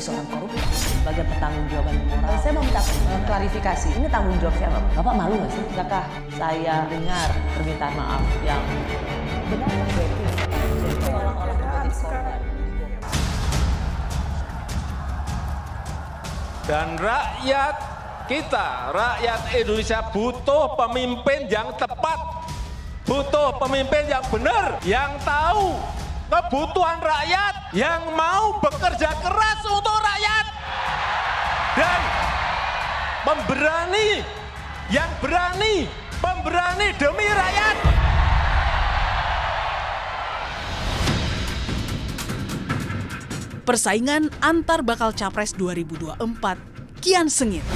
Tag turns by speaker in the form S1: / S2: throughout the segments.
S1: seorang koruptor sebagai pertanggungjawaban moral.
S2: Saya mau minta klarifikasi, ini tanggung jawab siapa?
S1: Bapak malu nggak sih?
S2: Apakah saya dengar permintaan maaf yang benar
S3: Dan rakyat kita, rakyat Indonesia butuh pemimpin yang tepat, butuh pemimpin yang benar, yang tahu kebutuhan rakyat, yang mau bekerja keras untuk rakyat, dan pemberani demi rakyat.
S4: Persaingan antar bakal Capres 2024 kian sengit.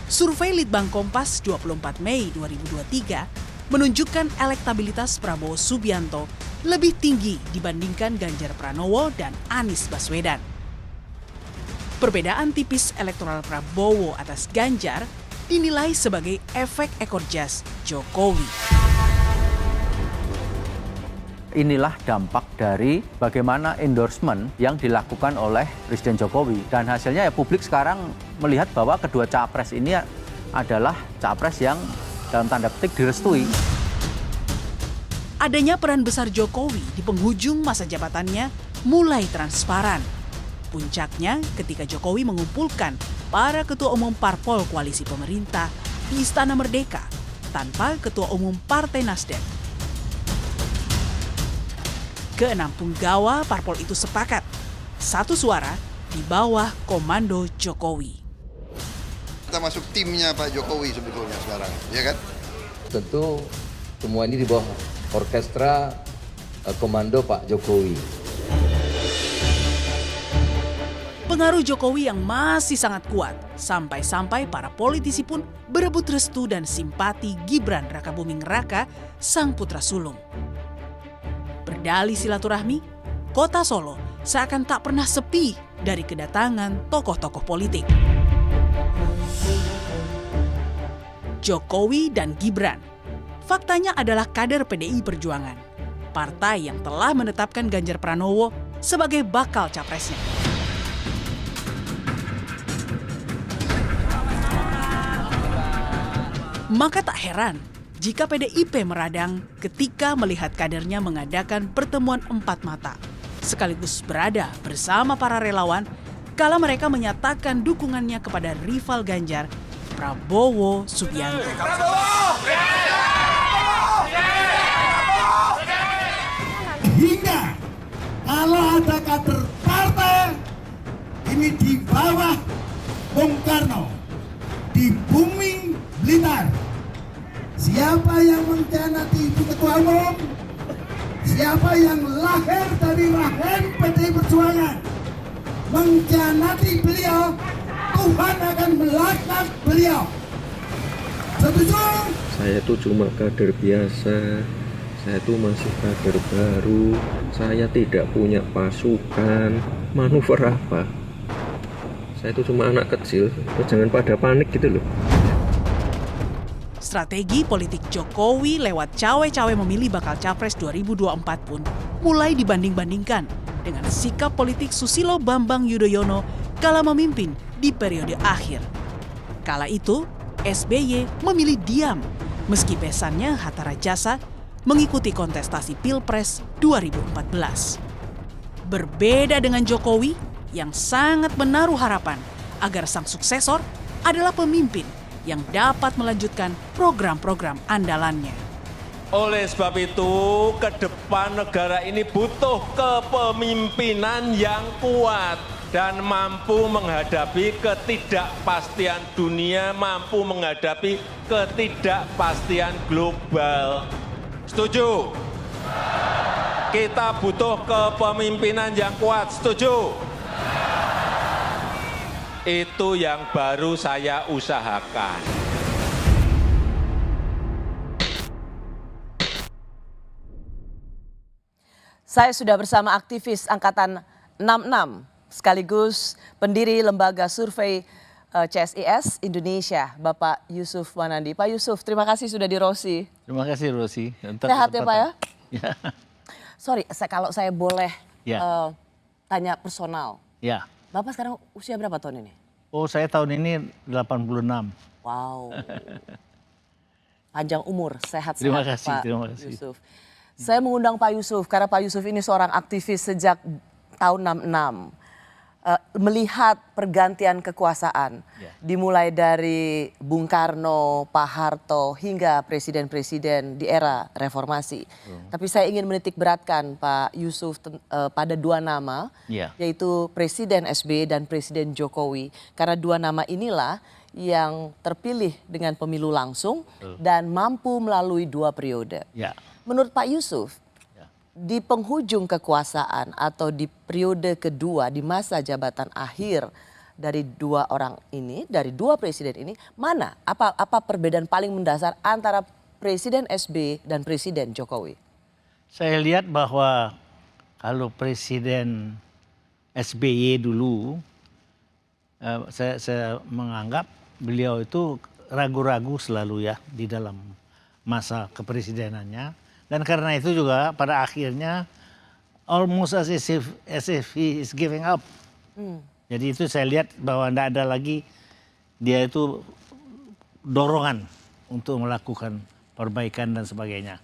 S4: Survei Litbang Kompas 24 Mei 2023 menunjukkan elektabilitas Prabowo Subianto lebih tinggi dibandingkan Ganjar Pranowo dan Anies Baswedan. Perbedaan tipis elektoral Prabowo atas Ganjar dinilai sebagai efek ekor jas Jokowi.
S5: Inilah dampak dari bagaimana endorsement yang dilakukan oleh Presiden Jokowi. Dan hasilnya ya publik sekarang melihat bahwa kedua capres ini adalah capres yang dalam tanda petik direstui.
S4: Adanya peran besar Jokowi di penghujung masa jabatannya mulai transparan. Puncaknya ketika Jokowi mengumpulkan para ketua umum parpol koalisi pemerintah di Istana Merdeka tanpa ketua umum Partai Nasdem. Keenam punggawa parpol itu sepakat, satu suara di bawah komando Jokowi.
S6: Kita masuk timnya Pak Jokowi sebetulnya sekarang, ya kan?
S7: Tentu semua ini di bawah orkestra komando Pak Jokowi.
S4: Pengaruh Jokowi yang masih sangat kuat, sampai-sampai para politisi pun berebut restu dan simpati Gibran Rakabuming Raka, sang putra sulung. Berdalih silaturahmi, kota Solo seakan tak pernah sepi dari kedatangan tokoh-tokoh politik. Jokowi dan Gibran, faktanya adalah kader PDI Perjuangan, partai yang telah menetapkan Ganjar Pranowo sebagai bakal capresnya. Maka tak heran jika PDIP meradang ketika melihat kadernya mengadakan pertemuan empat mata, sekaligus berada bersama para relawan kala mereka menyatakan dukungannya kepada rival Ganjar, Prabowo Subianto.
S8: Hingga kalau ada kader partai ini di bawah Bung Karno, di bumi Blitar, siapa yang mengkhianati Ibu Ketua Umum, siapa yang lahir dari rahim PDI Perjuangan, mengkhianati beliau, Tuhan akan melaknat beliau. Setuju?
S9: Saya itu cuma kader biasa, saya itu masih kader baru, saya tidak punya pasukan, manuver apa? Saya itu cuma anak kecil, jangan pada panik gitu loh.
S4: Strategi politik Jokowi lewat cawe-cawe memilih bakal Capres 2024 pun mulai dibanding-bandingkan dengan sikap politik Susilo Bambang Yudhoyono kala memimpin di periode akhir. Kala itu, SBY memilih diam meski besannya Hatta Rajasa mengikuti kontestasi Pilpres 2014. Berbeda dengan Jokowi yang sangat menaruh harapan agar sang suksesor adalah pemimpin yang dapat melanjutkan program-program andalannya.
S3: Oleh sebab itu, ke depan negara ini butuh kepemimpinan yang kuat dan mampu menghadapi ketidakpastian dunia, mampu menghadapi ketidakpastian global. Setuju? Kita butuh kepemimpinan yang kuat. Setuju? Itu yang baru saya usahakan.
S2: Saya sudah bersama aktivis Angkatan 66, sekaligus pendiri Lembaga Survei CSIS Indonesia, Bapak Yusuf Wanandi. Pak Yusuf, terima kasih sudah di Rosi.
S10: Terima kasih Rosi.
S2: Sehat ya Pak ya? Ya. Sorry, kalau saya boleh tanya personal.
S10: Ya.
S2: Bapak sekarang usia berapa tahun ini?
S10: Oh, saya tahun ini 86.
S2: Wow. Panjang umur, sehat-sehat
S10: Terima kasih,
S2: Pak
S10: terima kasih.
S2: Yusuf. Saya mengundang Pak Yusuf karena Pak Yusuf ini seorang aktivis sejak tahun 66. Melihat pergantian kekuasaan, dimulai dari Bung Karno, Pak Harto, hingga presiden-presiden di era reformasi. Tapi saya ingin menitik beratkan Pak Yusuf pada dua nama, yaitu Presiden SBY dan Presiden Jokowi. Karena dua nama inilah yang terpilih dengan pemilu langsung dan mampu melalui 2 periode. Menurut Pak Yusuf, di penghujung kekuasaan atau di periode kedua di masa jabatan akhir dari 2 orang ini, dari 2 presiden ini, mana apa perbedaan paling mendasar antara Presiden SBY dan Presiden Jokowi?
S10: Saya lihat bahwa kalau Presiden SBY dulu, saya menganggap beliau itu ragu-ragu selalu ya di dalam masa kepresidenannya. Dan karena itu juga pada akhirnya almost as if he is giving up. Jadi itu saya lihat bahwa tidak ada lagi dia itu dorongan untuk melakukan perbaikan dan sebagainya.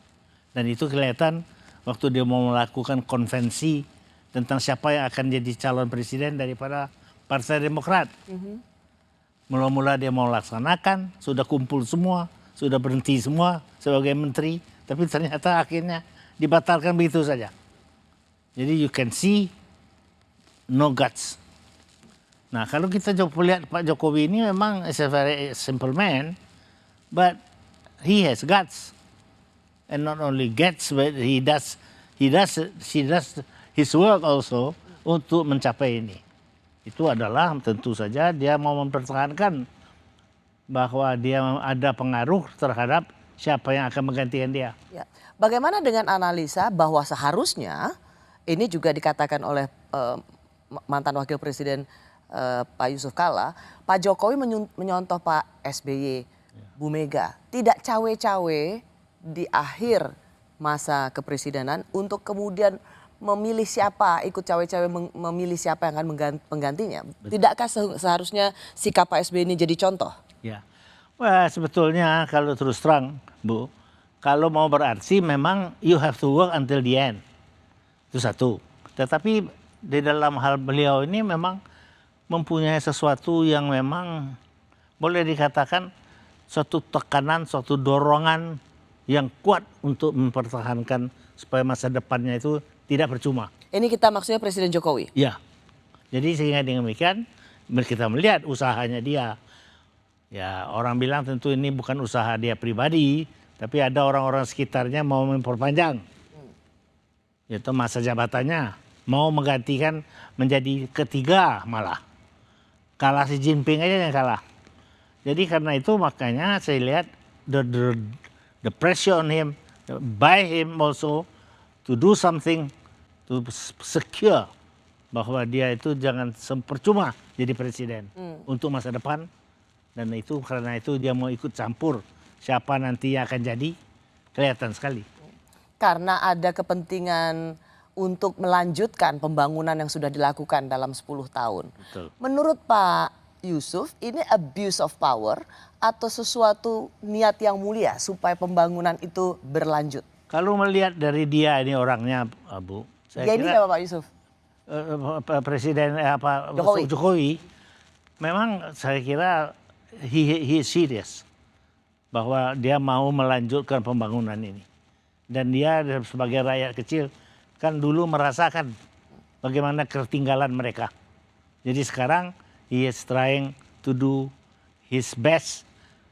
S10: Dan itu kelihatan waktu dia mau melakukan konvensi tentang siapa yang akan jadi calon presiden daripada Partai Demokrat. Mula-mula dia mau laksanakan, sudah kumpul semua, sudah berhenti semua sebagai menteri. Tapi ternyata akhirnya dibatalkan begitu saja. Jadi you can see no guts. Nah kalau kita lihat Pak Jokowi ini memang is a very simple man, but he has guts. And not only guts, but he does his work also untuk mencapai ini. Itu adalah tentu saja dia mau mempertahankan bahwa dia ada pengaruh terhadap siapa yang akan menggantikan dia.
S2: Ya. Bagaimana dengan analisa bahwa seharusnya ini juga dikatakan oleh mantan wakil presiden Pak Yusuf Kalla, Pak Jokowi menyontoh Pak SBY, Bu Mega, tidak cawe-cawe di akhir masa kepresidenan untuk kemudian memilih siapa, ikut cawe-cawe memilih siapa yang akan menggantinya. Tidakkah seharusnya sikap Pak SBY ini jadi contoh?
S10: Ya. Wah sebetulnya kalau terus terang Bu, kalau mau berarti memang you have to work until the end. Itu satu. Tetapi di dalam hal beliau ini memang mempunyai sesuatu yang memang boleh dikatakan suatu tekanan, suatu dorongan yang kuat untuk mempertahankan supaya masa depannya itu tidak percuma.
S2: Ini kita maksudnya Presiden Jokowi?
S10: Ya. Jadi sehingga dengan demikian kita melihat usahanya dia. Ya orang bilang tentu ini bukan usaha dia pribadi, tapi ada orang-orang sekitarnya mau memperpanjang. Yaitu masa jabatannya, mau menggantikan menjadi ketiga malah. Kalah Xi Jinping aja yang kalah. Jadi karena itu makanya saya lihat the pressure on him, by him also to do something to secure bahwa dia itu jangan percuma jadi presiden untuk masa depan. Dan itu karena itu dia mau ikut campur siapa nanti yang akan jadi kelihatan sekali.
S2: Karena ada kepentingan untuk melanjutkan pembangunan yang sudah dilakukan dalam 10 tahun.
S10: Betul.
S2: Menurut Pak Yusuf ini abuse of power atau sesuatu niat yang mulia supaya pembangunan itu berlanjut?
S10: Kalau melihat dari dia ini orangnya Bu.
S2: Dia ini siapa Pak Yusuf?
S10: Presiden Jokowi. Memang saya kira he is serious bahwa dia mau melanjutkan pembangunan ini. Dan dia sebagai rakyat kecil kan dulu merasakan bagaimana ketertinggalan mereka. Jadi sekarang he is trying to do his best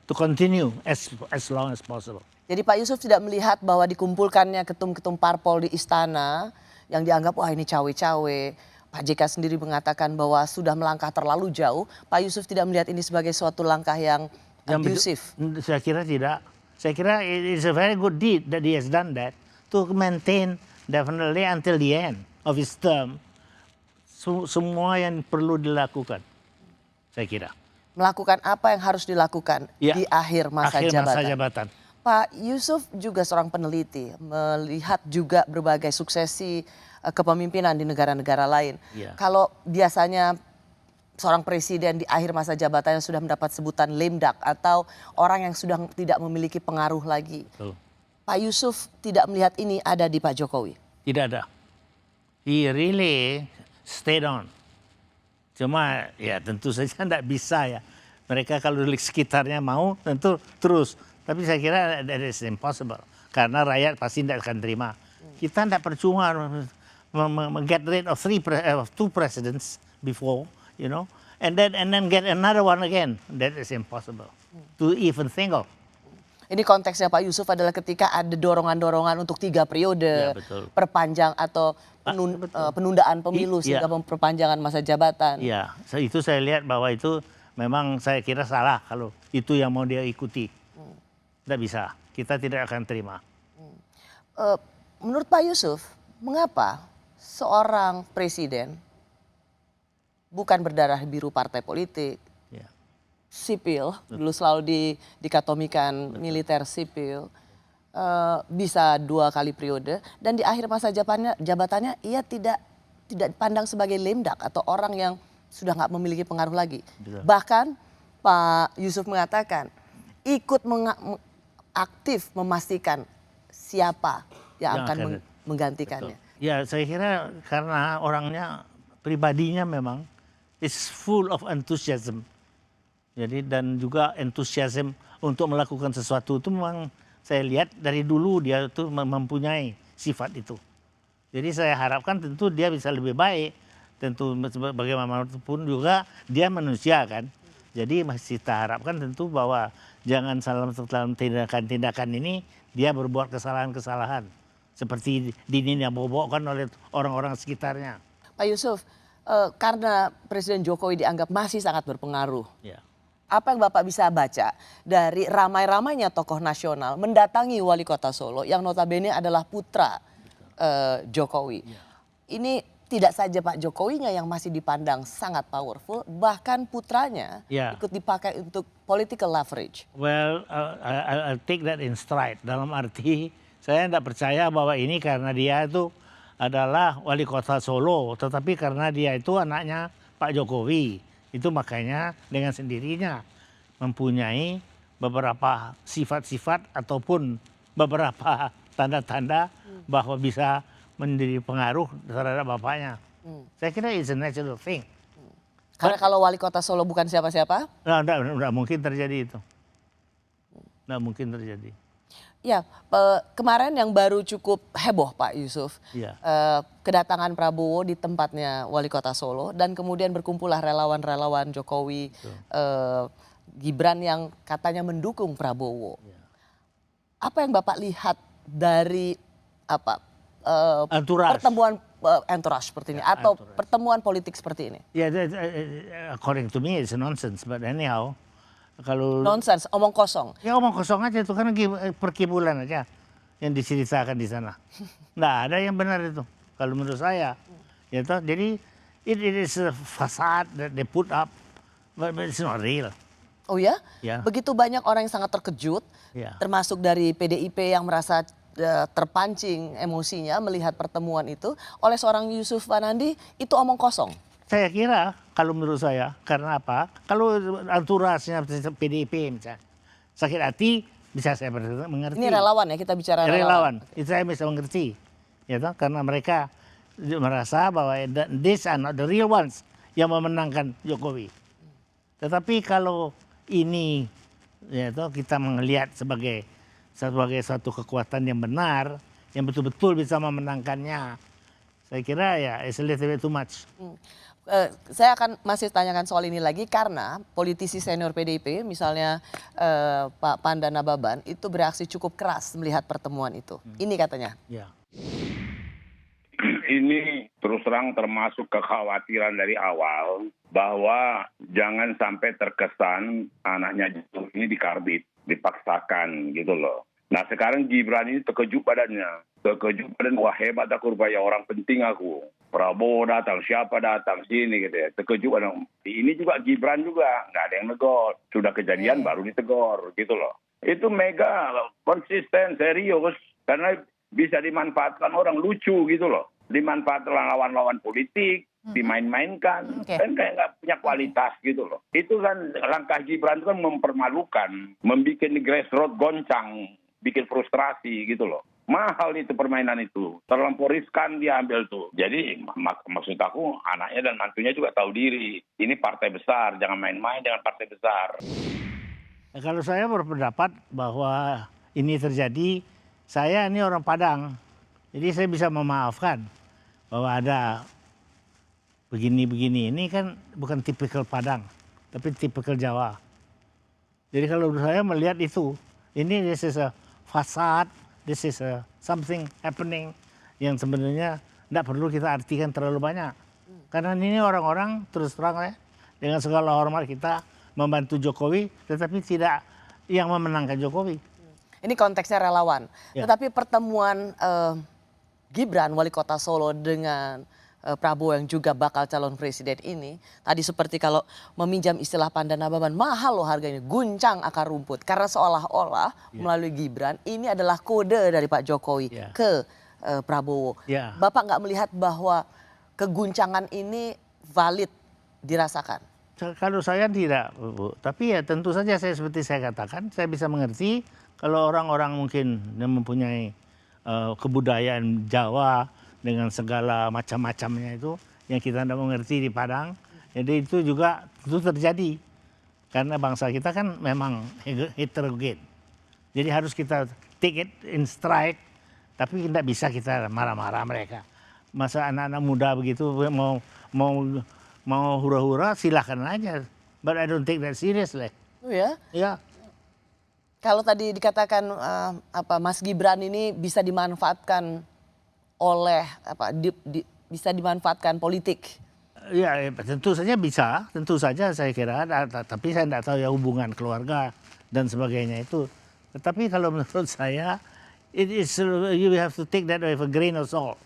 S10: to continue as long as possible.
S2: Jadi Pak Yusuf tidak melihat bahwa dikumpulkannya ketum-ketum parpol di istana yang dianggap wah ini cawe-cawe. Pak JK sendiri mengatakan bahwa sudah melangkah terlalu jauh. Pak Yusuf tidak melihat ini sebagai suatu langkah yang abusif.
S10: Saya kira tidak. Saya kira it is a very good deed that he has done that to maintain definitely until the end of his term. Semua yang perlu dilakukan, saya kira.
S2: Melakukan apa yang harus dilakukan di akhir masa jabatan. Pak Yusuf juga seorang peneliti, melihat juga berbagai suksesi kepemimpinan di negara-negara lain.
S10: Iya.
S2: Kalau biasanya seorang presiden di akhir masa jabatannya sudah mendapat sebutan lame duck atau orang yang sudah tidak memiliki pengaruh lagi.
S10: Betul.
S2: Pak Yusuf tidak melihat ini ada di Pak Jokowi.
S10: Tidak ada. He really stayed on. Cuma ya tentu saja tidak bisa ya. Mereka kalau di sekitarnya mau tentu terus. Tapi saya kira that is impossible. Karena rakyat pasti tidak akan terima. Kita tidak percuma get rid of two presidents before, you know, and then get another one again. That is impossible to even think of.
S2: Ini konteksnya Pak Yusuf adalah ketika ada dorongan-dorongan untuk 3 periode,
S10: Ya, betul.
S2: perpanjang atau penundaan pemilu
S10: Iya.
S2: sehingga perpanjangan masa jabatan.
S10: Iya, itu saya lihat bahwa itu memang saya kira salah kalau itu yang mau dia ikuti. Tidak bisa, kita tidak akan terima.
S2: Menurut Pak Yusuf, mengapa seorang presiden bukan berdarah biru partai politik,
S10: Ya.
S2: sipil, dulu selalu dikatomikan militer sipil, bisa 2 kali periode, dan di akhir masa jabatannya ia tidak dipandang sebagai lame duck atau orang yang sudah nggak memiliki pengaruh lagi.
S10: Betul.
S2: Bahkan Pak Yusuf mengatakan ikut aktif memastikan siapa yang akan menggantikannya.
S10: Betul. Ya, saya kira karena orangnya, pribadinya memang is full of enthusiasm. Jadi dan juga enthusiasm untuk melakukan sesuatu itu memang saya lihat dari dulu dia itu mempunyai sifat itu. Jadi saya harapkan tentu dia bisa lebih baik. Tentu bagaimanapun juga dia manusia kan. Jadi masih kita harapkan tentu bahwa jangan dalam tindakan-tindakan ini dia berbuat kesalahan-kesalahan. Seperti dibobokkan oleh orang-orang sekitarnya.
S2: Pak Yusuf, karena Presiden Jokowi dianggap masih sangat berpengaruh.
S10: Ya.
S2: Apa yang Bapak bisa baca dari ramai-ramainya tokoh nasional mendatangi wali kota Solo yang notabene adalah putra Jokowi. Ini tidak saja Pak Jokowinya yang masih dipandang sangat powerful, bahkan putranya ikut dipakai untuk political leverage.
S10: Well, I'll take that in stride. Dalam arti saya tidak percaya bahwa ini karena dia itu adalah wali kota Solo, tetapi karena dia itu anaknya Pak Jokowi. Itu makanya dengan sendirinya mempunyai beberapa sifat-sifat ataupun beberapa tanda-tanda bahwa bisa menjadi pengaruh terhadap bapaknya. Saya kira it's a natural thing.
S2: Karena kalau wali kota Solo bukan siapa-siapa?
S10: Nggak mungkin terjadi itu. Nggak mungkin terjadi.
S2: Ya, kemarin yang baru cukup heboh Pak Yusuf,
S10: Ya.
S2: kedatangan Prabowo di tempatnya wali kota Solo dan kemudian berkumpullah relawan-relawan Jokowi, Gibran yang katanya mendukung Prabowo.
S10: Ya.
S2: Apa yang Bapak lihat dari
S10: Entourage.
S2: pertemuan entourage seperti ini atau
S10: entourage.
S2: pertemuan politik seperti ini?
S10: Ya, according to me it's nonsense, but anyhow, kalau
S2: Nonsense, omong kosong.
S10: ya omong kosong aja itu kan perkibulan aja yang diceritakan di sana. Nggak ada yang benar itu kalau menurut saya. Ya toh, jadi it is a facade that they put up, but it's not real.
S2: Oh ya?
S10: Ya.
S2: Begitu banyak orang yang sangat terkejut,
S10: Ya.
S2: termasuk dari PDIP yang merasa terpancing emosinya melihat pertemuan itu oleh seorang Yusuf Wanandi, itu omong kosong.
S10: Saya kira kalau menurut saya, karena apa? Kalau anturasnya PDIP misalnya, sakit hati bisa saya mengerti.
S2: Ini relawan ya, kita bicara
S10: relawan. Itu saya bisa mengerti. Ya toh, karena mereka merasa bahwa these are not the real ones yang memenangkan Jokowi. Tetapi kalau ini ya toh, kita melihat sebagai suatu kekuatan yang benar, yang betul-betul bisa memenangkannya, saya kira ya it's a little bit too much.
S2: Saya akan masih tanyakan soal ini lagi karena politisi senior PDIP misalnya Pak Pandana Baban itu bereaksi cukup keras melihat pertemuan itu. Ini katanya.
S10: Ya.
S11: Ini terus terang termasuk kekhawatiran dari awal bahwa jangan sampai terkesan anaknya ini dikarbit, dipaksakan gitu loh. Nah sekarang Gibran ini terkejut badannya. Terkejut badan, wah hebat aku rupanya orang penting aku. Prabowo datang, siapa datang, sini gitu ya. Terkejut badan. Ini juga Gibran juga, nggak ada yang negor. Sudah kejadian baru ditegor gitu loh. Itu mega konsisten, serius. Karena bisa dimanfaatkan orang lucu gitu loh. dimanfaatkan lawan-lawan politik, dimain-mainkan,
S2: Oke.
S11: kan kayak nggak punya kualitas gitu loh. Itu kan langkah Gibran itu kan mempermalukan, membuat grassroots goncang, bikin frustrasi gitu loh. Mahal itu permainan itu, terlampau riskan dia ambil tuh. Jadi maksud aku anaknya dan mantunya juga tahu diri. Ini partai besar, jangan main-main dengan partai besar.
S10: Kalau saya berpendapat bahwa ini terjadi, saya ini orang Padang, jadi saya bisa memaafkan bahwa ada begini-begini. Ini kan bukan tipikal Padang, tapi tipikal Jawa. Jadi kalau saya melihat itu, ini this is a facade, this is a something happening yang sebenarnya tidak perlu kita artikan terlalu banyak. Karena ini orang-orang terus terang ya, dengan segala hormat kita membantu Jokowi, tetapi tidak yang memenangkan Jokowi.
S2: Ini konteksnya relawan.
S10: Ya.
S2: Tetapi pertemuan Gibran, wali kota Solo dengan Prabowo yang juga bakal calon presiden ini, tadi seperti kalau meminjam istilah Pandana Baban, mahal loh harganya, guncang akar rumput. Karena seolah-olah melalui Gibran, ini adalah kode dari Pak Jokowi ke Prabowo.
S10: Ya.
S2: Bapak nggak melihat bahwa keguncangan ini valid dirasakan?
S10: Kalau saya tidak, Bu. Tapi ya tentu saja saya seperti saya katakan, saya bisa mengerti kalau orang-orang mungkin yang mempunyai kebudayaan Jawa dengan segala macam-macamnya itu yang kita tidak mengerti di Padang. Jadi itu juga itu terjadi karena bangsa kita kan memang heterogen. Jadi harus kita take it in stride, tapi tidak bisa kita marah-marah mereka. Masa anak-anak muda begitu mau hura-hura silahkan aja, but I don't take that seriously.
S2: Oh ya?
S10: Ya.
S2: Kalau tadi dikatakan Mas Gibran ini bisa dimanfaatkan oleh bisa dimanfaatkan politik.
S10: Ya, tentu saja bisa, tentu saja saya kira, tapi saya tidak tahu ya hubungan keluarga dan sebagainya itu. Tetapi kalau menurut saya, it is you have to take that with a grain of salt.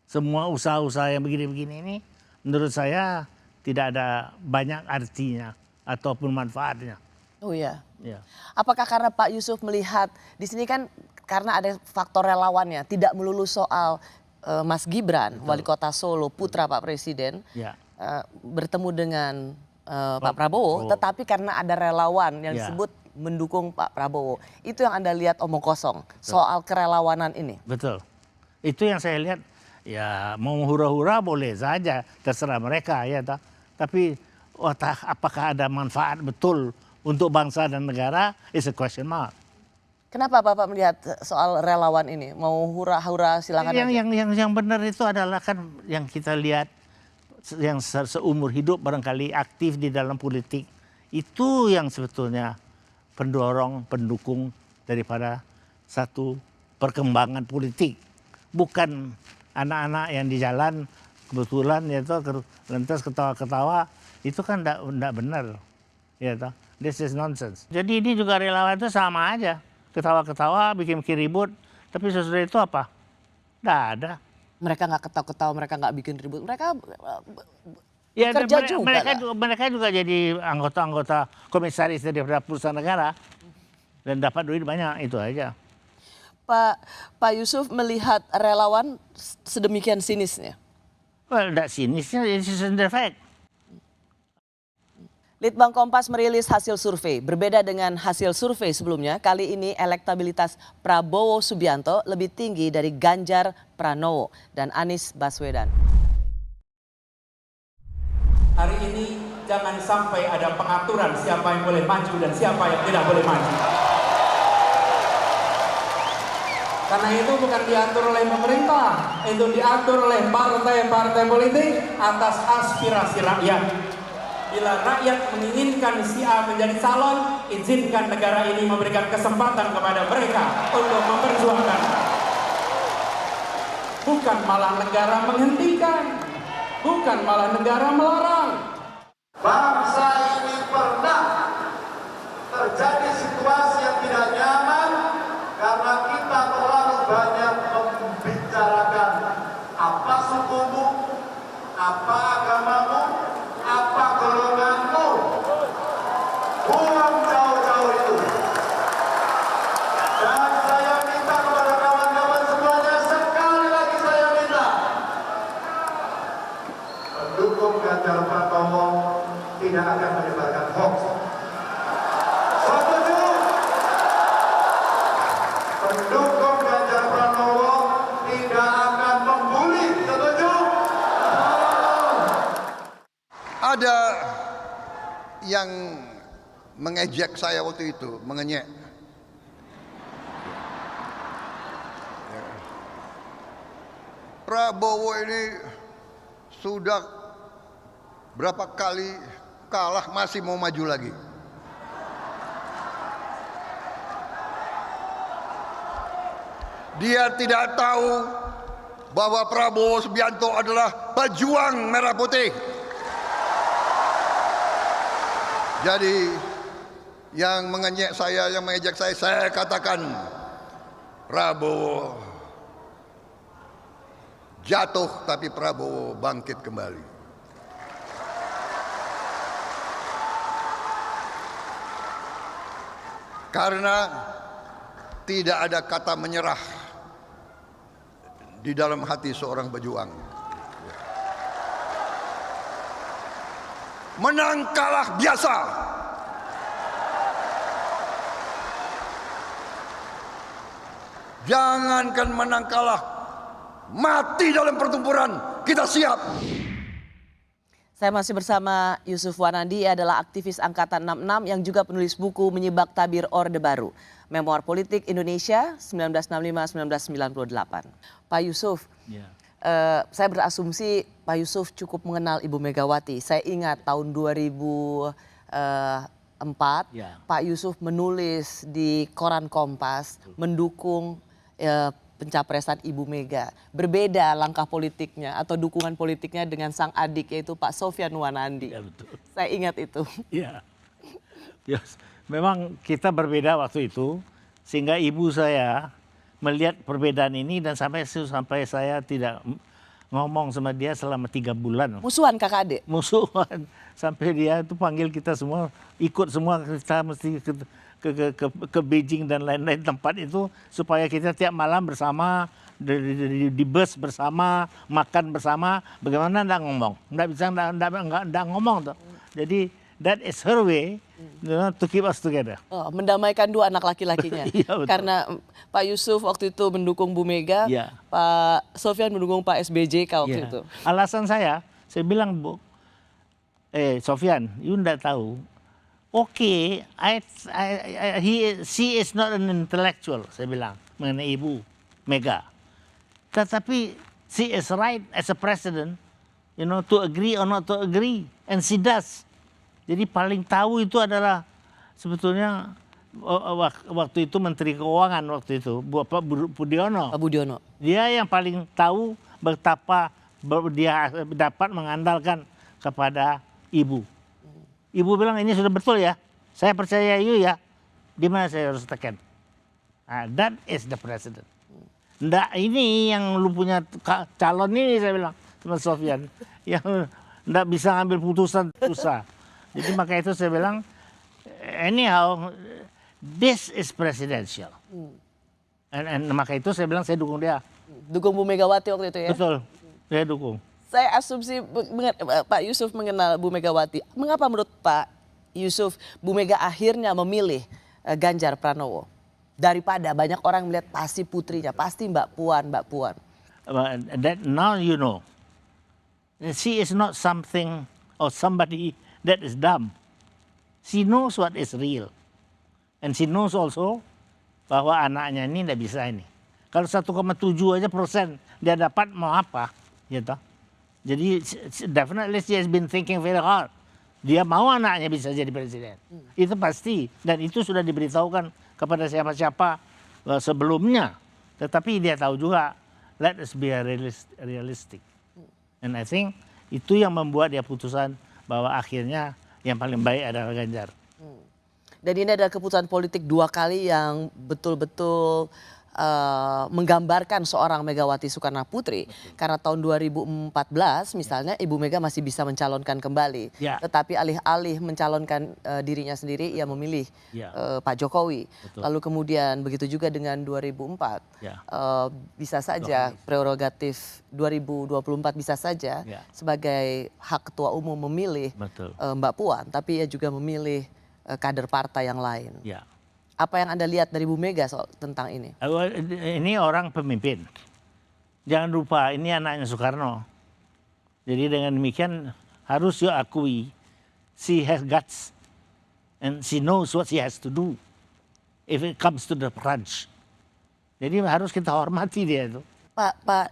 S10: Semua usaha-usaha yang begini-begini ini, menurut saya tidak ada banyak artinya ataupun manfaatnya.
S2: Oh iya.
S10: Ya.
S2: Apakah karena Pak Yusuf melihat di sini kan karena ada faktor relawannya, tidak melulu soal Mas Gibran, wali kota Solo, putra Pak Presiden, bertemu dengan Pak Prabowo, tetapi karena ada relawan yang disebut mendukung Pak Prabowo. Itu yang Anda lihat omong kosong soal kerelawanan ini.
S10: Betul. Itu yang saya lihat. Ya mau hura-hura boleh saja, terserah mereka ya. Tapi apakah ada manfaat betul untuk bangsa dan negara is a question mark.
S2: Kenapa Bapak melihat soal relawan ini? Mau hura-hura silakan aja.
S10: Yang benar itu adalah kan yang kita lihat yang seumur hidup barangkali aktif di dalam politik. Itu yang sebetulnya pendorong, pendukung daripada satu perkembangan politik. Bukan anak-anak yang di jalan kebetulan ya toh lantas ketawa-ketawa, itu kan enggak benar. Ya toh. This is nonsense. Jadi ini juga relawan itu sama aja. Ketawa-ketawa, bikin ribut, tapi sesudah itu apa? Enggak ada.
S2: Mereka nggak ketawa-ketawa, mereka nggak bikin ribut. Mereka bekerja
S10: mereka juga jadi anggota-anggota komisaris dari perusahaan negara dan dapat duit banyak, itu aja.
S2: Pak Yusuf melihat relawan sedemikian sinisnya?
S10: Well, tidak sinisnya, it's the fact.
S2: Litbang Kompas merilis hasil survei. Berbeda dengan hasil survei sebelumnya, kali ini elektabilitas Prabowo Subianto lebih tinggi dari Ganjar Pranowo dan Anies Baswedan.
S12: Hari ini jangan sampai ada pengaturan siapa yang boleh maju dan siapa yang tidak boleh maju. Karena itu bukan diatur oleh pemerintah, itu diatur oleh partai-partai politik atas aspirasi rakyat. Bila rakyat menginginkan si A menjadi calon, izinkan negara ini memberikan kesempatan kepada mereka untuk memperjuangkan. Bukan malah negara menghentikan, bukan malah negara melarang.
S8: Bangsa ini pernah terjadi situasi yang tidak nyaman karena kita terlalu banyak membicarakan apa sukumu, apa agamamu, apa golonganmu. Buang jauh-jauh itu. Dan saya minta kepada kawan-kawan semuanya, sekali lagi saya minta, pendukung Ganjar Pranowo tidak akan membuli. Setuju?
S6: Ada yang mengejek saya waktu itu, mengenyek. Prabowo ini sudah berapa kali kalah masih mau maju lagi. Dia tidak tahu bahwa Prabowo Subianto adalah pejuang merah putih. Jadi yang mengenyek saya, yang mengejek saya katakan Prabowo jatuh tapi Prabowo bangkit kembali. Karena tidak ada kata menyerah di dalam hati seorang pejuang. Menang kalah biasa. Jangankan menang kalah, mati dalam pertempuran, kita siap.
S2: Saya masih bersama Yusuf Wanandi, ia adalah aktivis Angkatan 66 yang juga penulis buku Menyibak Tabir Orde Baru, Memoir Politik Indonesia 1995-1998. Pak Yusuf, saya berasumsi Pak Yusuf cukup mengenal Ibu Megawati. Saya ingat tahun 2004 Pak Yusuf menulis di koran Kompas mendukung pencapresan Ibu Mega. Berbeda langkah politiknya atau dukungan politiknya dengan sang adik yaitu Pak Sofyan Wanandi.
S10: Ya, betul.
S2: Saya ingat itu.
S10: Iya. Yes. Memang kita berbeda waktu itu sehingga ibu saya melihat perbedaan ini dan sampai saya tidak ngomong sama dia selama 3 bulan.
S2: Musuhan kakak adik?
S10: Musuhan. Sampai dia itu panggil kita semua, ikut semua, kita mesti ke Beijing dan lain-lain tempat itu supaya kita tiap malam bersama, di bus bersama, makan bersama. Bagaimana enggak ngomong? Enggak bisa enggak ngomong tuh. Jadi that is her way, to keep us together.
S2: Oh, mendamaikan dua anak laki-lakinya.
S10: Iya, betul.
S2: Karena Pak Yusuf waktu itu mendukung Bu Mega,
S10: Iya.
S2: Pak Sofyan mendukung Pak SBJK waktu
S10: Iya.
S2: itu.
S10: Alasan saya bilang, Bu, Sofyan, you enggak tahu. Oke, she is not an intellectual, saya bilang mengenai Ibu Mega. Tetapi she is right as a president, to agree or not to agree, and she does. Jadi paling tahu itu adalah sebetulnya waktu itu Menteri Keuangan waktu itu, Pak Budiono.
S2: Pak Budiono.
S10: Dia yang paling tahu betapa dia dapat mengandalkan kepada Ibu. Ibu bilang ini sudah betul ya, saya percaya you ya, di mana saya harus tekan. That is the president. Nggak ini yang lu punya calon ini, saya bilang sama Sofyan, yang nggak bisa ngambil putusan susah. Jadi maka itu saya bilang, anyhow, this is presidential. And maka itu saya bilang saya dukung dia.
S2: Dukung Bu Megawati waktu itu ya?
S10: Betul, saya dukung.
S2: Saya asumsi Pak Yusuf mengenal Bu Megawati. Mengapa menurut Pak Yusuf Bu Mega akhirnya memilih Ganjar Pranowo? Daripada banyak orang melihat pasti putrinya, pasti Mbak Puan.
S10: That now you know, she is not something or somebody that is dumb. She knows what is real. And she knows also bahwa anaknya ini tidak bisa ini. Kalau 1,7 aja persen dia dapat mau apa, gitu. Jadi definitely she has been thinking very hard. Dia mau anaknya bisa jadi presiden. Itu pasti. Dan itu sudah diberitahukan kepada siapa-siapa sebelumnya. Tetapi dia tahu juga, let us be realistic. And I think itu yang membuat dia putusan bahwa akhirnya yang paling baik adalah Ganjar.
S2: Dan ini adalah keputusan politik 2 kali yang betul-betul menggambarkan seorang Megawati Soekarno Putri. Karena tahun 2014 misalnya Ibu Mega masih bisa mencalonkan kembali.
S10: Ya.
S2: Tetapi alih-alih mencalonkan dirinya sendiri, ia memilih Pak Jokowi.
S10: Betul.
S2: Lalu kemudian begitu juga dengan 2004.
S10: Ya.
S2: Bisa saja prerogatif 2024 bisa saja sebagai hak ketua umum memilih
S10: Betul.
S2: Mbak Puan. Tapi ia juga memilih kader partai yang lain.
S10: Ya.
S2: Apa yang Anda lihat dari Bu Mega soal tentang ini?
S10: Ini orang pemimpin. Jangan lupa ini anaknya Soekarno. Jadi dengan demikian harus you akui she has guts and she knows what she has to do if it comes to the crunch. Jadi harus kita hormati dia itu.
S2: Pak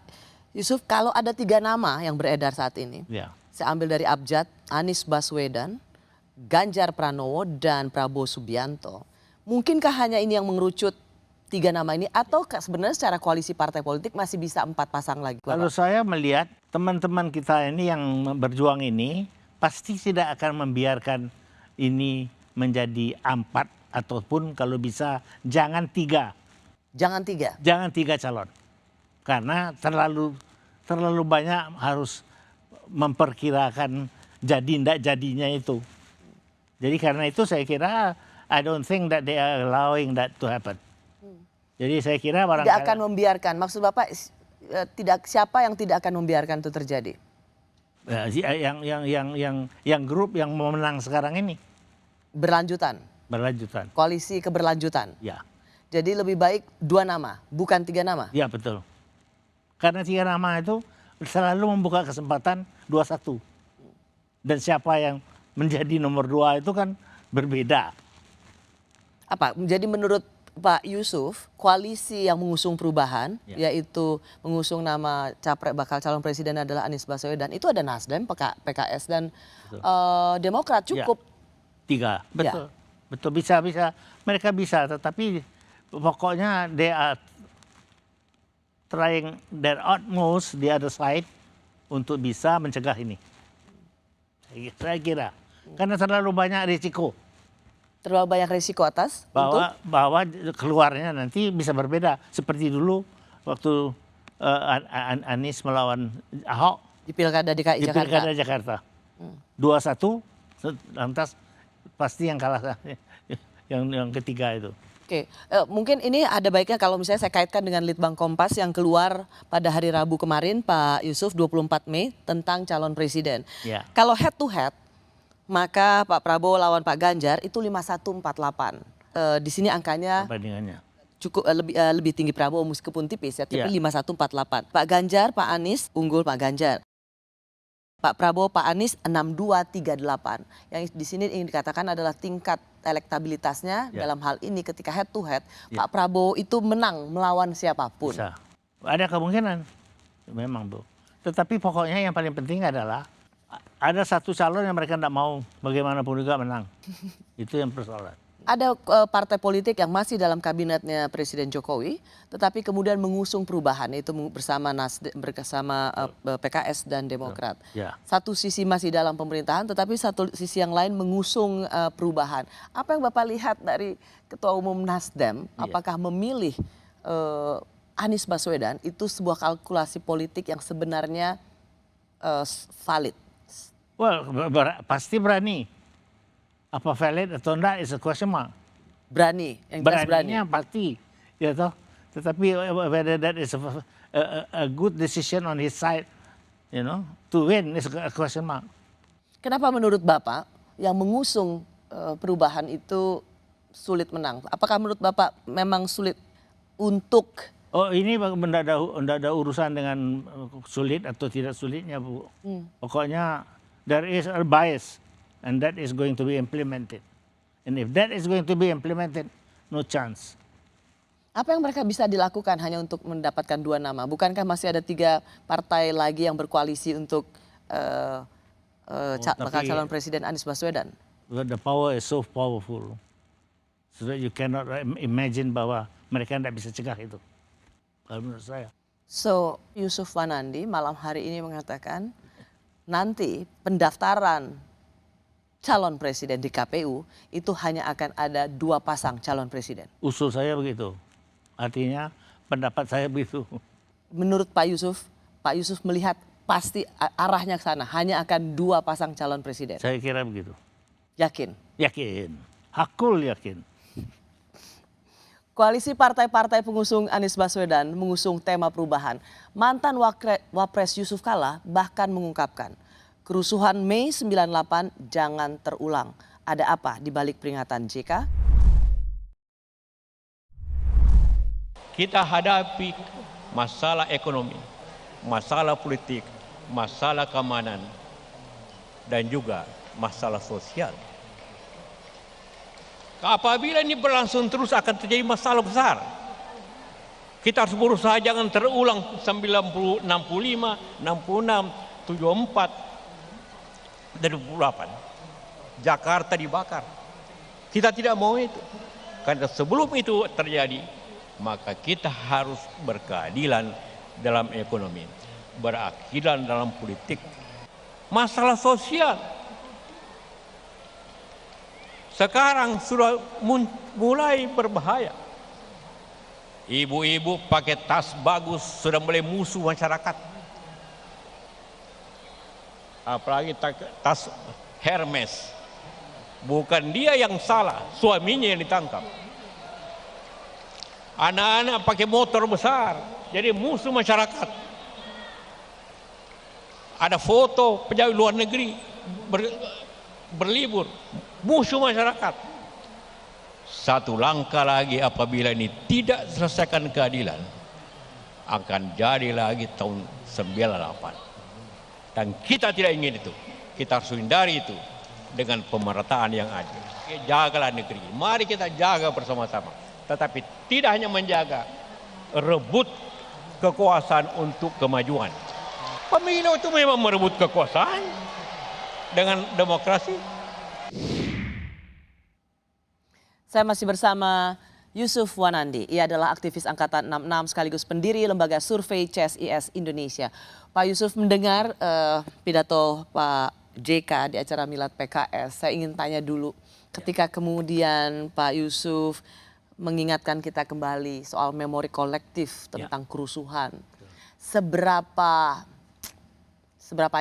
S2: Yusuf, kalau ada 3 nama yang beredar saat ini,
S10: Ya.
S2: saya ambil dari Abjad, Anies Baswedan, Ganjar Pranowo, dan Prabowo Subianto. Mungkinkah hanya ini yang mengerucut 3 nama ini, atau sebenarnya secara koalisi partai politik masih bisa 4 pasang lagi?
S10: Kalau saya melihat teman-teman kita ini yang berjuang ini pasti tidak akan membiarkan ini menjadi 4 ataupun kalau bisa jangan 3.
S2: Jangan 3?
S10: Jangan 3 calon. Karena terlalu banyak harus memperkirakan jadi tidak jadinya itu. Jadi karena itu saya kira I don't think that they are allowing that to happen. Jadi saya kira barangkali
S2: tidak akan membiarkan. Maksud Bapak siapa yang tidak akan membiarkan itu terjadi?
S10: Yang grup yang mau menang sekarang ini.
S2: Berlanjutan. Koalisi keberlanjutan.
S10: Ya.
S2: Jadi lebih baik 2 nama, bukan 3 nama.
S10: Ya betul. Karena 3 nama itu selalu membuka kesempatan 2-1. Dan siapa yang menjadi nomor 2 itu kan berbeda.
S2: Apa? Jadi menurut Pak Yusuf, koalisi yang mengusung perubahan, yaitu mengusung nama bakal calon presiden adalah Anies Baswedan, itu ada Nasdem, PKS, dan Demokrat, cukup.
S10: 3, betul. Betul, bisa. Mereka bisa, tetapi pokoknya they are trying their utmost the other side untuk bisa mencegah ini. Saya kira. Karena terlalu banyak risiko.
S2: Terlalu banyak risiko atas
S10: bahwa keluarnya nanti bisa berbeda seperti dulu waktu Anies melawan Ahok
S2: di Pilkada DKI Jakarta.
S10: Pilkada Jakarta. 2-1 lantas pasti yang kalah yang ketiga itu.
S2: Oke, mungkin ini ada baiknya kalau misalnya saya kaitkan dengan Litbang Kompas yang keluar pada hari Rabu kemarin, Pak Yusuf, 24 Mei tentang calon presiden.
S10: Ya.
S2: Kalau head to head, maka Pak Prabowo lawan Pak Ganjar itu 5148. Di sini angkanya
S10: perbandingannya
S2: cukup lebih tinggi Prabowo meskipun tipis ya, tapi 5148. Pak Ganjar, Pak Anies unggul Pak Ganjar. Pak Prabowo, Pak Anies 6238. Yang di sini ingin dikatakan adalah tingkat elektabilitasnya dalam hal ini ketika head to head, Pak Prabowo itu menang melawan siapapun.
S10: Bisa. Ada kemungkinan, memang Bu. Tetapi pokoknya yang paling penting adalah ada satu calon yang mereka tidak mau bagaimanapun juga menang. Itu yang persoalan.
S2: Ada partai politik yang masih dalam kabinetnya Presiden Jokowi, tetapi kemudian mengusung perubahan, itu bersama PKS dan Demokrat.
S10: Ya.
S2: Satu sisi masih dalam pemerintahan, tetapi satu sisi yang lain mengusung perubahan. Apa yang Bapak lihat dari Ketua Umum Nasdem? Apakah memilih Anies Baswedan itu sebuah kalkulasi politik yang sebenarnya valid?
S10: Well, pasti berani. Apa valid atau enggak is a question mark.
S2: Berani, yang jelas berani.
S10: Beraninya pasti, ya toh. Tetapi whether that is a good decision on his side, you know, to win is a question mark.
S2: Kenapa menurut Bapak yang mengusung perubahan itu sulit menang? Apakah menurut Bapak memang sulit untuk?
S10: Oh ini tidak ada urusan dengan sulit atau tidak sulitnya Bu. Pokoknya there is a bias. And that is going to be implemented. And if that is going to be implemented, no chance.
S2: Apa yang mereka bisa dilakukan hanya untuk mendapatkan 2 nama? Bukankah masih ada 3 partai lagi yang berkoalisi untuk bakal calon presiden Anies Baswedan?
S10: The power is so powerful. So that you cannot imagine bahwa mereka tidak bisa cegah itu. Kalau menurut saya.
S2: So Yusuf Wanandi malam hari ini mengatakan nanti pendaftaran calon presiden di KPU itu hanya akan ada 2 pasang calon presiden.
S10: Usul saya begitu. Artinya pendapat saya begitu.
S2: Menurut Pak Yusuf melihat pasti arahnya ke sana. Hanya akan 2 pasang calon presiden.
S10: Saya kira begitu.
S2: Yakin?
S10: Yakin. Hakul yakin.
S2: Koalisi partai-partai pengusung Anies Baswedan mengusung tema perubahan. Mantan Wapres Yusuf Kalla bahkan mengungkapkan, kerusuhan Mei 98 jangan terulang. Ada apa di balik peringatan JK?
S3: kita hadapi masalah ekonomi, masalah politik, masalah keamanan, dan juga masalah sosial. Apabila ini berlangsung terus akan terjadi masalah besar. Kita harus berusaha jangan terulang 65, 65, 66, 74, dan 28. Jakarta dibakar. Kita tidak mau itu. Karena sebelum itu terjadi, maka kita harus berkeadilan dalam ekonomi, berkeadilan dalam politik. Masalah sosial sekarang sudah mulai berbahaya. Ibu-ibu pakai tas bagus sudah mulai musuh masyarakat. Apalagi tas Hermes. Bukan dia yang salah, suaminya yang ditangkap. Anak-anak pakai motor besar, jadi musuh masyarakat. Ada foto pejabat luar negeri berlibur, musuh masyarakat. Satu langkah lagi apabila ini tidak selesaikan keadilan, akan jadi lagi tahun 98. Dan kita tidak ingin itu. Kita harus hindari itu dengan pemerataan yang adil. Jagalah negeri. Mari kita jaga bersama-sama. Tetapi tidak hanya menjaga, rebut kekuasaan untuk kemajuan. Pemilu itu memang merebut kekuasaan dengan demokrasi.
S2: Saya masih bersama Yusuf Wanandi. Ia adalah aktivis Angkatan 66 sekaligus pendiri Lembaga Survei CSIS Indonesia. Pak Yusuf, mendengar pidato Pak JK di acara Milad PKS, saya ingin tanya dulu, ketika kemudian Pak Yusuf mengingatkan kita kembali soal memori kolektif tentang kerusuhan, seberapa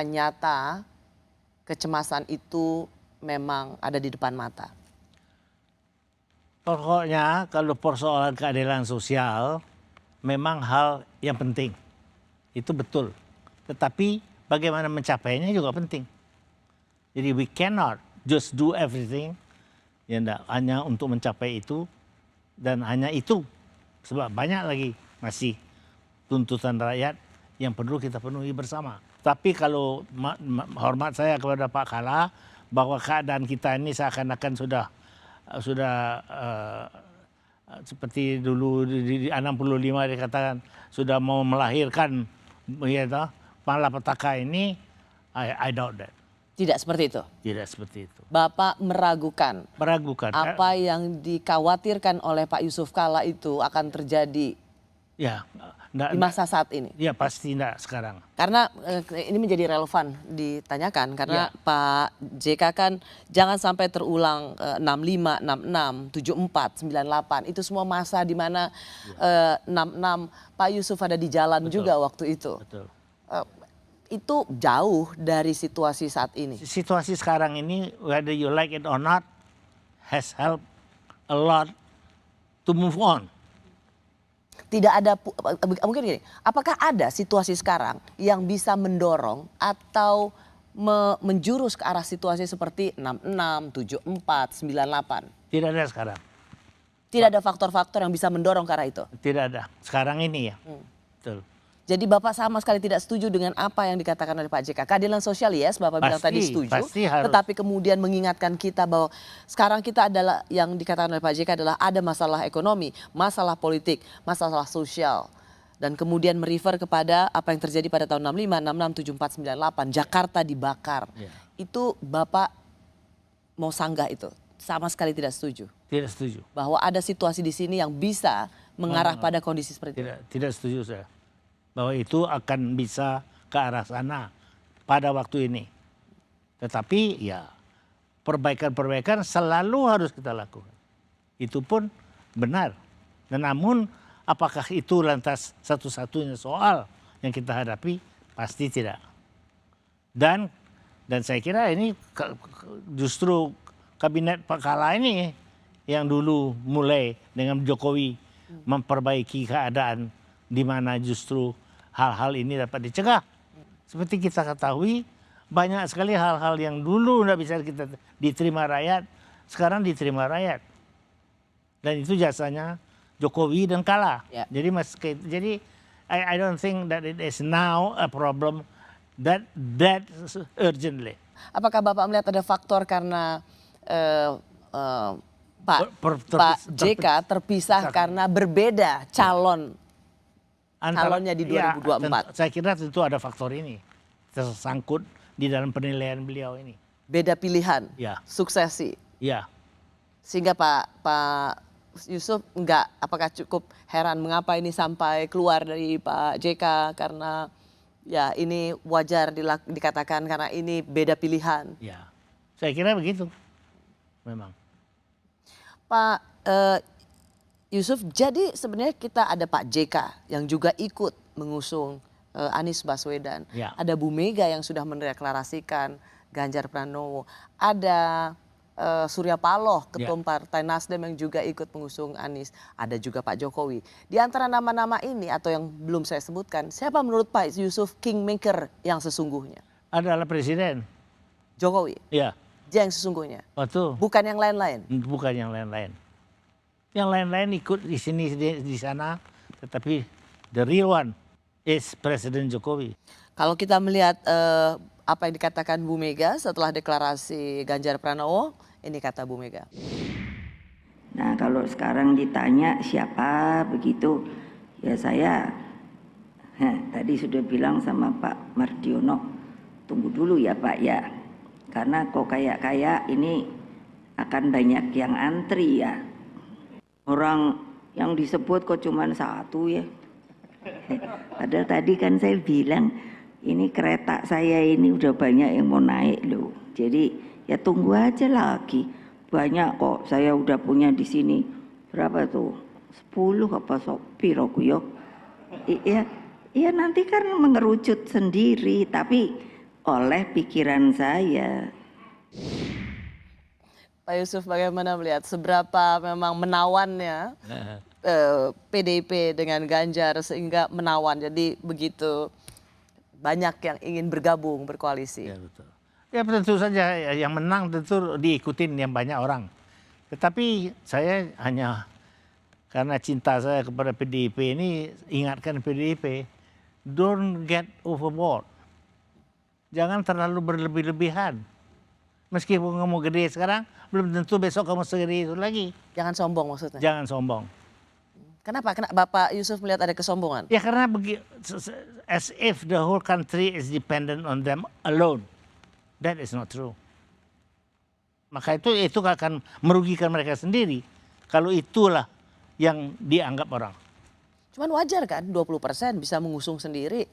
S2: nyata kecemasan itu memang ada di depan mata?
S10: Pokoknya kalau persoalan keadilan sosial memang hal yang penting, itu betul. Tetapi bagaimana mencapainya juga penting. Jadi we cannot just do everything ya hanya untuk mencapai itu dan hanya itu. Sebab banyak lagi masih tuntutan rakyat yang perlu kita penuhi bersama. Tapi kalau hormat saya kepada Pak Kala bahwa keadaan kita ini seakan-akan sudah seperti dulu di 65 dikatakan sudah mau melahirkan ya malapetaka ini, I doubt that.
S2: Tidak seperti itu? Tidak
S10: seperti itu.
S2: Bapak meragukan apa yang dikhawatirkan oleh Pak Yusuf Kala itu akan terjadi di masa saat ini?
S10: Ya pasti enggak sekarang.
S2: Karena ini menjadi relevan ditanyakan karena Pak JK kan jangan sampai terulang 65, 66, 74, 98. Itu semua masa di mana 66 Pak Yusuf ada di jalan juga waktu itu.
S10: Betul.
S2: Itu jauh dari situasi saat ini.
S10: Situasi sekarang ini, whether you like it or not, has helped a lot to move on.
S2: Tidak ada, mungkin gini, apakah ada situasi sekarang yang bisa mendorong atau menjurus ke arah situasi seperti 66, 74, 98?
S10: Tidak ada sekarang.
S2: Tidak ada faktor-faktor yang bisa mendorong ke arah itu?
S10: Tidak ada, sekarang ini ya. Betul.
S2: Jadi Bapak sama sekali tidak setuju dengan apa yang dikatakan oleh Pak JK. Keadilan sosial yes, Bapak bilang tadi setuju.
S10: Pasti harus.
S2: Tetapi kemudian mengingatkan kita bahwa sekarang kita adalah yang dikatakan oleh Pak JK adalah ada masalah ekonomi, masalah politik, masalah sosial. Dan kemudian merefer kepada apa yang terjadi pada tahun 65, 66, 74, 98. Jakarta dibakar. Itu Bapak mau sanggah itu? Sama sekali tidak setuju?
S10: Tidak setuju.
S2: Bahwa ada situasi di sini yang bisa mengarah pada kondisi seperti itu?
S10: Tidak setuju saya. Bahwa itu akan bisa ke arah sana pada waktu ini. Tetapi ya perbaikan-perbaikan selalu harus kita lakukan. Itu pun benar. Dan namun apakah itu lantas satu-satunya soal yang kita hadapi? Pasti tidak. Dan saya kira ini justru kabinet Pak Kala ini yang dulu mulai dengan Jokowi memperbaiki keadaan di mana justru hal-hal ini dapat dicegah. Seperti kita ketahui, banyak sekali hal-hal yang dulu tidak bisa kita diterima rakyat, sekarang diterima rakyat. Dan itu jasanya Jokowi dan kalah.
S2: Ya.
S10: Jadi I don't think that it is now a problem that urgently.
S2: Apakah Bapak melihat ada faktor karena Pak JK terpisah karena berbeda calonnya di 2024?
S10: Saya kira tentu ada faktor ini tersangkut di dalam penilaian beliau ini.
S2: Beda pilihan,
S10: Ya.
S2: suksesi.
S10: Ya.
S2: Sehingga Pak Yusuf apakah cukup heran mengapa ini sampai keluar dari Pak JK karena ya ini wajar dikatakan karena ini beda pilihan.
S10: Ya, saya kira begitu, memang.
S2: Pak Yusuf, jadi sebenarnya kita ada Pak JK yang juga ikut mengusung Anies Baswedan.
S10: Ya.
S2: Ada Bu Mega yang sudah mendeklarasikan Ganjar Pranowo. Ada Surya Paloh, Ketum Partai Nasdem yang juga ikut mengusung Anies. Ada juga Pak Jokowi. Di antara nama-nama ini atau yang belum saya sebutkan, siapa menurut Pak Yusuf kingmaker yang sesungguhnya?
S10: Adalah Presiden.
S2: Jokowi?
S10: Ya.
S2: Dia yang sesungguhnya?
S10: Betul.
S2: Bukan yang lain-lain?
S10: Bukan yang lain-lain. Yang lain-lain ikut di sini, di sana. Tetapi the real one is Presiden Jokowi.
S2: Kalau kita melihat apa yang dikatakan Bu Mega setelah deklarasi Ganjar Pranowo, ini kata Bu Mega.
S13: Nah kalau sekarang ditanya siapa begitu, ya saya tadi sudah bilang sama Pak Mardiono, tunggu dulu ya Pak ya. Karena kok kayak ini akan banyak yang antri ya. Orang yang disebut kok cuma satu ya. Padahal tadi kan saya bilang, ini kereta saya ini udah banyak yang mau naik loh. Jadi ya tunggu aja lagi. Banyak kok saya udah punya di sini. Berapa tuh? 10 apa piro yo. Iya nanti kan mengerucut sendiri. Tapi oleh pikiran saya.
S2: Pak Yusuf bagaimana melihat seberapa memang menawannya PDIP dengan Ganjar sehingga menawan. Jadi begitu banyak yang ingin bergabung berkoalisi.
S10: Ya betul. Ya tentu saja yang menang tentu diikutin yang banyak orang. Tetapi saya hanya karena cinta saya kepada PDIP ini ingatkan PDIP, don't get overboard. Jangan terlalu berlebih-lebihan. Meskipun kamu gede sekarang, belum tentu besok kamu segede itu lagi.
S2: Jangan sombong maksudnya?
S10: Jangan sombong.
S2: Kenapa Bapak Yusuf melihat ada kesombongan?
S10: Ya karena as if the whole country is dependent on them alone. That is not true. Maka itu akan merugikan mereka sendiri. Kalau itulah yang dianggap orang.
S2: Cuman wajar kan 20% bisa mengusung sendiri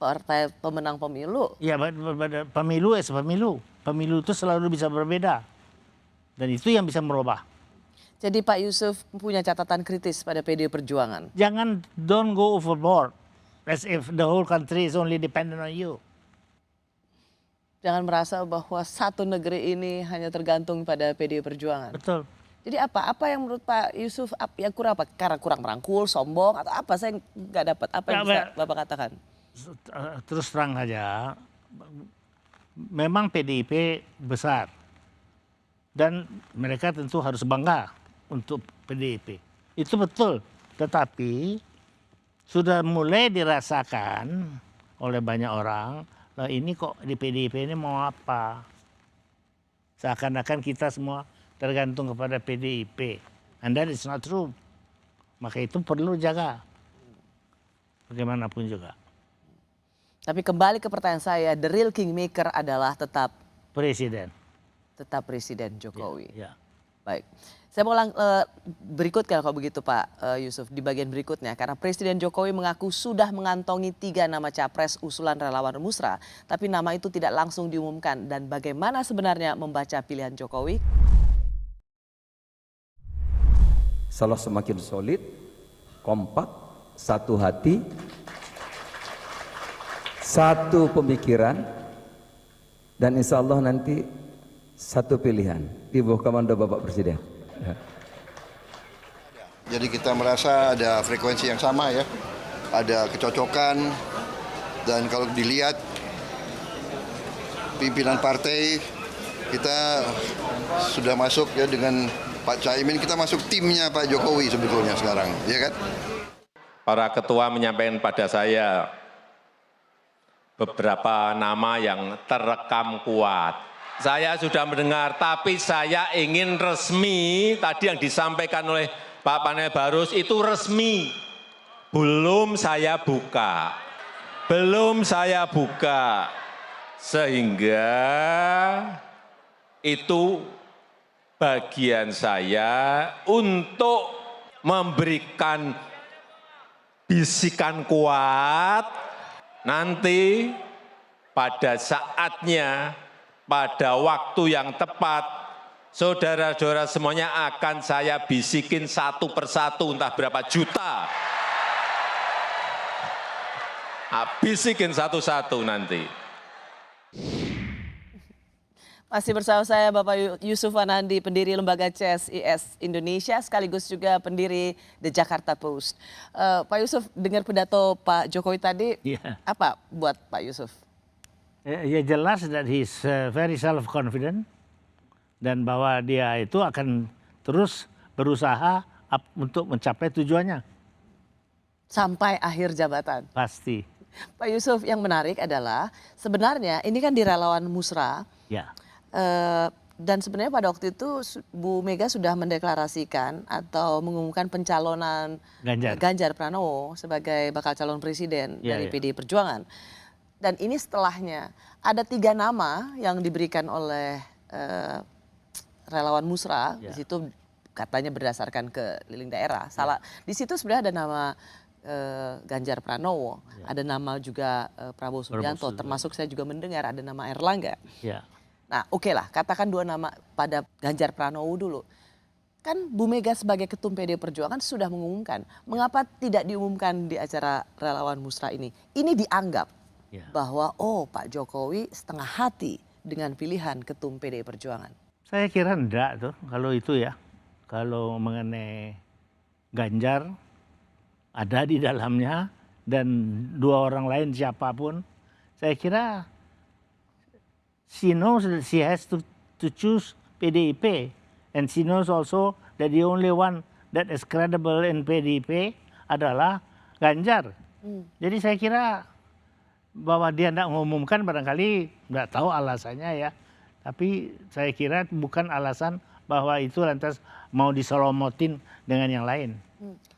S2: partai pemenang pemilu.
S10: Ya pemilu pemilu. Pemilu itu selalu bisa berbeda. Dan itu yang bisa merubah.
S2: Jadi Pak Yusuf punya catatan kritis pada PDI Perjuangan.
S10: Jangan don't go overboard as if the whole country is only dependent on you.
S2: Jangan merasa bahwa satu negeri ini hanya tergantung pada PDI Perjuangan.
S10: Betul.
S2: Jadi apa yang menurut Pak Yusuf yang kurang apa? Karena kurang merangkul, sombong atau apa? Saya nggak dapat. Apa yang bisa Bapak katakan?
S10: Terus terang saja, memang PDIP besar dan mereka tentu harus bangga untuk PDIP. Itu betul, tetapi sudah mulai dirasakan oleh banyak orang, nah ini kok di PDIP ini mau apa? Seakan-akan kita semua tergantung kepada PDIP. And that is not true. Maka itu perlu jaga. Bagaimanapun juga.
S2: Tapi kembali ke pertanyaan saya, the real kingmaker adalah tetap
S10: Presiden.
S2: Tetap Presiden Jokowi.
S10: Ya.
S2: Baik. Saya mau berikutnya kalau begitu Pak Yusuf di bagian berikutnya. Karena Presiden Jokowi mengaku sudah mengantongi 3 nama capres usulan relawan Musra. Tapi nama itu tidak langsung diumumkan. Dan bagaimana sebenarnya membaca pilihan Jokowi?
S14: Salah semakin solid, kompak, satu hati, satu pemikiran, dan insya Allah nanti satu pilihan di bawah komando Bapak Presiden.
S6: Jadi kita merasa ada frekuensi yang sama ya, ada kecocokan, dan kalau dilihat pimpinan partai kita sudah masuk ya dengan Pak Caimin, kita masuk timnya Pak Jokowi sebetulnya sekarang, ya kan?
S15: Para ketua menyampaikan pada saya beberapa nama yang terekam kuat. Saya sudah mendengar, tapi saya ingin resmi, tadi yang disampaikan oleh Pak Panel Barus itu resmi. Belum saya buka. Belum saya buka. Sehingga itu bagian saya untuk memberikan bisikan kuat nanti pada saatnya, pada waktu yang tepat, saudara-saudara semuanya akan saya bisikin satu persatu, entah berapa juta. Bisikin satu-satu nanti.
S2: Masih bersama saya Bapak Yusuf Wanandi, pendiri Lembaga CSIS Indonesia, sekaligus juga pendiri The Jakarta Post. Pak Yusuf, dengar pidato Pak Jokowi tadi, apa buat Pak Yusuf?
S10: Ya jelas that he's very self-confident dan bahwa dia itu akan terus berusaha untuk mencapai tujuannya.
S2: Sampai akhir jabatan?
S10: Pasti.
S2: Pak Yusuf, yang menarik adalah sebenarnya ini kan di relawan Musra.
S10: Ya.
S2: Dan sebenarnya pada waktu itu Bu Mega sudah mendeklarasikan atau mengumumkan pencalonan Ganjar Pranowo sebagai bakal calon presiden dari PDI Perjuangan. Dan ini setelahnya ada 3 nama yang diberikan oleh relawan Musra. Di situ katanya berdasarkan keliling daerah. Di situ sebenarnya ada nama Ganjar Pranowo, ada nama juga Prabowo Subianto, termasuk saya juga mendengar ada nama Erlangga. Nah, oke lah, katakan 2 nama pada Ganjar Pranowo dulu. Kan Bu Mega sebagai ketum PDI Perjuangan sudah mengumumkan. Mengapa tidak diumumkan di acara relawan Musra ini? Ini dianggap bahwa Pak Jokowi setengah hati dengan pilihan ketum PDI Perjuangan.
S10: Saya kira enggak tuh kalau itu ya. Kalau mengenai Ganjar ada di dalamnya dan 2 orang lain siapapun, saya kira she knows that she has to choose PDIP, and she knows also that the only one that is credible in PDIP adalah Ganjar. Jadi saya kira bahwa dia tidak mengumumkan barangkali tidak tahu alasannya ya, tapi saya kira bukan alasan bahwa itu lantas mau disolomotin dengan yang lain.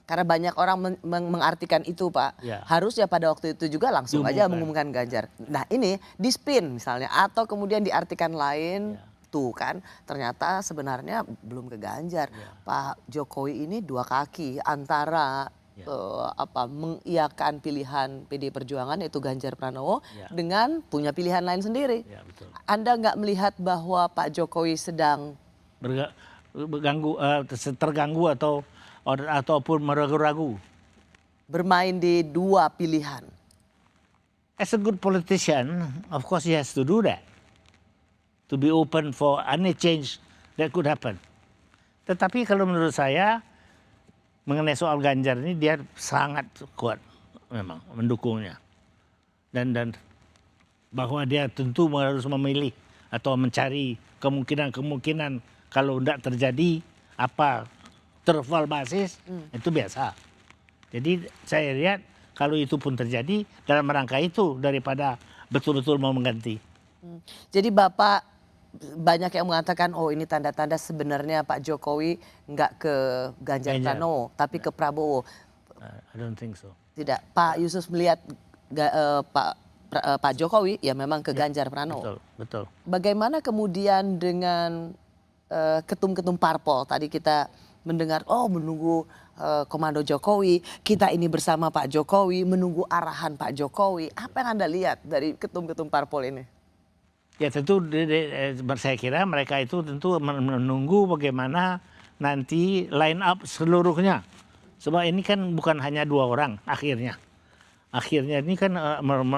S2: Karena banyak orang mengartikan itu Pak, harusnya pada waktu itu juga langsung aja mengumumkan Ganjar. Nah ini dispin misalnya atau kemudian diartikan lain, tuh kan ternyata sebenarnya belum ke Ganjar. Pak Jokowi ini 2 kaki antara mengiyakan pilihan PDI Perjuangan yaitu Ganjar Pranowo dengan punya pilihan lain sendiri. Anda nggak melihat bahwa Pak Jokowi sedang
S10: terganggu ataupun meragu-ragu?
S2: Bermain di 2 pilihan.
S10: As a good politician, of course he has to do that. To be open for any change that could happen. Tetapi kalau menurut saya, mengenai soal Ganjar ini dia sangat kuat memang mendukungnya. Dan bahwa dia tentu harus memilih atau mencari kemungkinan-kemungkinan kalau tidak terjadi apa terval basis, itu biasa. Jadi saya lihat kalau itu pun terjadi dalam rangka itu daripada betul-betul mau mengganti.
S2: Jadi Bapak banyak yang mengatakan ini tanda-tanda sebenarnya Pak Jokowi nggak ke Ganjar Pranowo tapi ke Prabowo.
S10: I don't think so.
S2: Tidak, Pak Yusuf melihat Pak Jokowi ya memang ke Ganjar Pranowo.
S10: Betul.
S2: Bagaimana kemudian dengan ketum-ketum parpol tadi kita mendengar menunggu komando Jokowi, kita ini bersama Pak Jokowi, menunggu arahan Pak Jokowi. Apa yang Anda lihat dari ketum-ketum parpol ini?
S10: Ya tentu saya kira mereka itu tentu menunggu bagaimana nanti line up seluruhnya. Sebab ini kan bukan hanya 2 orang akhirnya. Akhirnya ini kan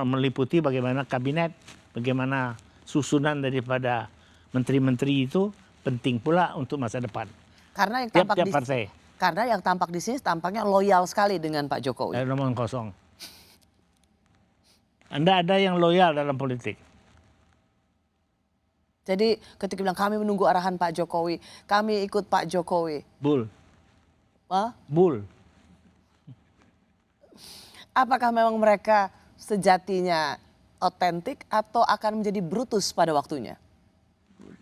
S10: meliputi bagaimana kabinet, bagaimana susunan daripada menteri-menteri itu penting pula untuk masa depan.
S2: Karena yang tampak di sini tampaknya loyal sekali dengan Pak Jokowi.
S10: Nomor kosong. Anda ada yang loyal dalam politik.
S2: Jadi ketika bilang kami menunggu arahan Pak Jokowi, kami ikut Pak Jokowi.
S10: Bull.
S2: Hah?
S10: Bull.
S2: Apakah memang mereka sejatinya otentik atau akan menjadi brutus pada waktunya?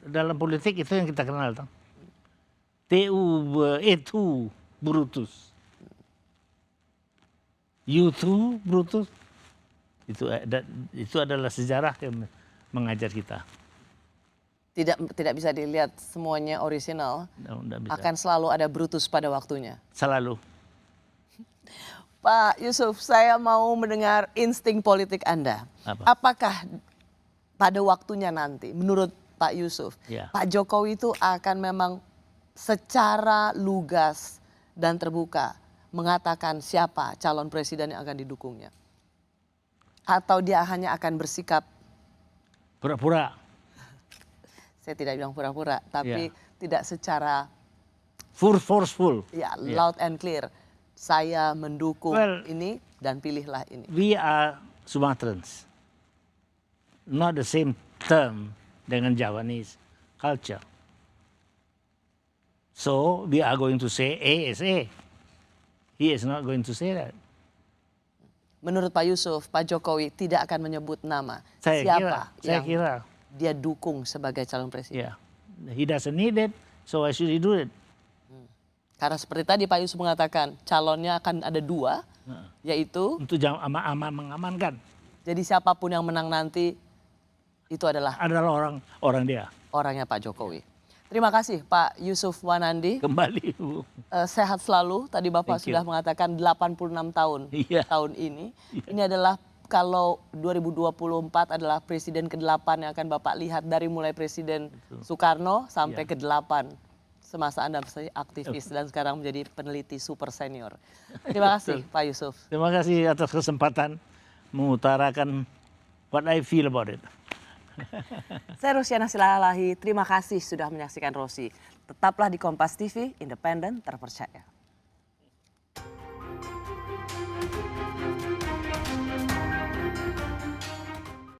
S10: Dalam politik itu yang kita kenal. Tu brutus. You brutus. Itu adalah sejarah yang mengajar kita.
S2: Tidak bisa dilihat semuanya orisinal.
S10: Nggak bisa.
S2: Akan selalu ada brutus pada waktunya.
S10: Selalu.
S2: Pak Yusuf, saya mau mendengar insting politik Anda. Apakah pada waktunya nanti, menurut Pak Yusuf, Pak Jokowi itu akan memang secara lugas dan terbuka mengatakan siapa calon presiden yang akan didukungnya? Atau dia hanya akan bersikap
S10: pura-pura?
S2: Saya tidak bilang pura-pura, tapi tidak secara
S10: forceful.
S2: Ya, loud and clear. Saya mendukung ini dan pilihlah ini.
S10: We are Sumatrans. Not the same term dengan Javanese culture. So we are going to say A is A. He is not going to say that.
S2: Menurut Pak Yusuf, Pak Jokowi tidak akan menyebut nama.
S10: Saya
S2: Siapa
S10: kira
S2: dia dukung sebagai calon presiden.
S10: He doesn't need it, so why should he do it?
S2: Karena seperti tadi Pak Yusuf mengatakan calonnya akan ada dua, yaitu
S10: untuk mengamankan.
S2: Jadi siapapun yang menang nanti itu adalah
S10: orang dia.
S2: Orangnya Pak Jokowi. Terima kasih Pak Yusuf Wanandi.
S10: Kembali Bu.
S2: Sehat selalu. Tadi Bapak sudah mengatakan 86 tahun tahun ini. Ini adalah kalau 2024 adalah presiden ke-8 yang akan Bapak lihat dari mulai Presiden Soekarno sampai ke-8. Semasa Anda menjadi aktivis dan sekarang menjadi peneliti super senior. Terima kasih Pak Yusuf.
S10: Terima kasih atas kesempatan mengutarakan what I feel about it.
S2: Saya Rosyana Silalahi, terima kasih sudah menyaksikan Rosi. Tetaplah di Kompas TV, independen, terpercaya.